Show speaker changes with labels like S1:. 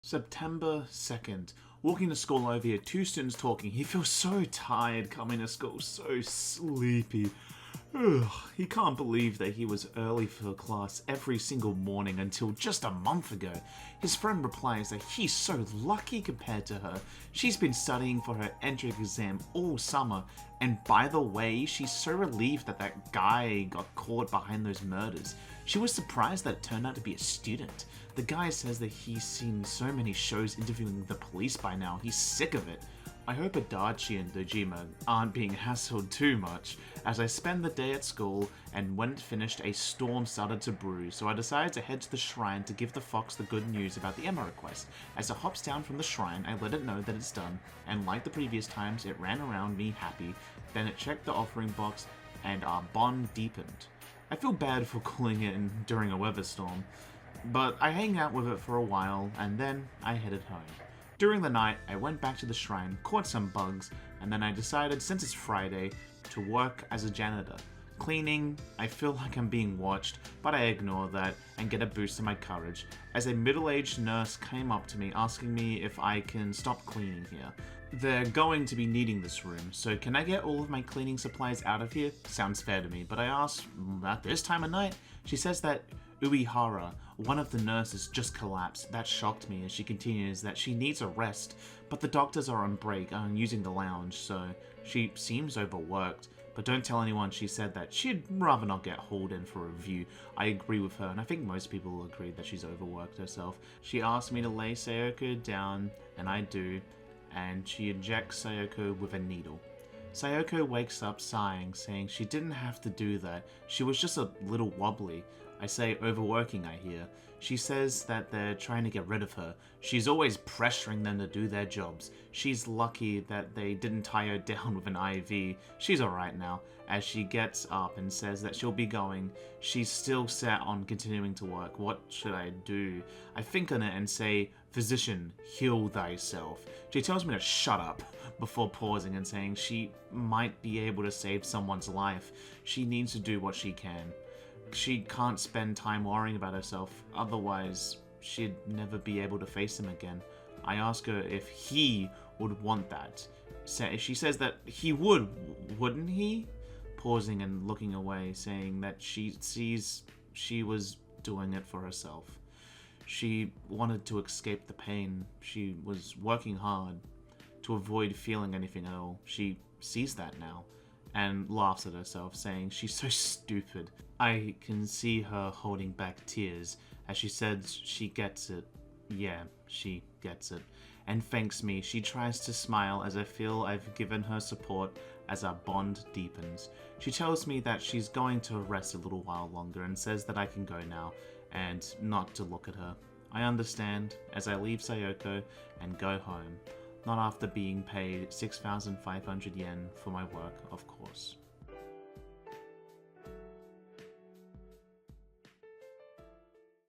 S1: September 2nd. Walking to school over here, two students talking. He feels so tired coming to school, so sleepy. Ugh, he can't believe that he was early for class every single morning until just a month ago. His friend replies that he's so lucky compared to her. She's been studying for her entrance exam all summer, and by the way, she's so relieved that that guy got caught behind those murders. She was surprised that it turned out to be a student. The guy says that he's seen so many shows interviewing the police by now, he's sick of it. I hope Adachi and Dojima aren't being hassled too much. As I spend the day at school, and when it finished, a storm started to brew, so I decided to head to the shrine to give the fox the good news about the Emma request. As it hops down from the shrine, I let it know that it's done, and like the previous times, it ran around me happy. Then it checked the offering box, and our bond deepened. I feel bad for calling it in during a weather storm, but I hang out with it for a while, and then I headed home. During the night, I went back to the shrine, caught some bugs, and then I decided, since it's Friday, to work as a janitor. Cleaning, I feel like I'm being watched, but I ignore that and get a boost in my courage, as a middle-aged nurse came up to me asking me if I can stop cleaning here. They're going to be needing this room, so can I get all of my cleaning supplies out of here? Sounds fair to me, but I asked, at this time of night? She says that Uehara, one of the nurses, just collapsed. That shocked me, as she continues that she needs a rest, but the doctors are on break and using the lounge, so she seems overworked. But don't tell anyone she said that she'd rather not get hauled in for a review. I agree with her, and I think most people will agree that she's overworked herself. She asked me to lay Sayoko down, and I do, and she injects Sayoko with a needle. Sayoko wakes up sighing, saying she didn't have to do that, she was just a little wobbly. I say overworking, I hear. She says that they're trying to get rid of her. She's always pressuring them to do their jobs. She's lucky that they didn't tie her down with an IV. She's alright now. As she gets up and says that she'll be going, she's still set on continuing to work. What should I do? I think on it and say, "Physician, heal thyself." She tells me to shut up before pausing and saying she might be able to save someone's life. She needs to do what she can. She can't spend time worrying about herself, otherwise she'd never be able to face him again. I ask her if he would want that. She says that he would, wouldn't he? Pausing and looking away, saying that she sees she was doing it for herself. She wanted to escape the pain. She was working hard to avoid feeling anything at all. She sees that now and laughs at herself, saying she's so stupid. I can see her holding back tears as she says she gets it. Yeah, she gets it. And thanks me. She tries to smile as I feel I've given her support as our bond deepens. She tells me that she's going to rest a little while longer and says that I can go now and not to look at her. I understand as I leave Sayoko and go home. Not after being paid 6,500 yen for my work, of course.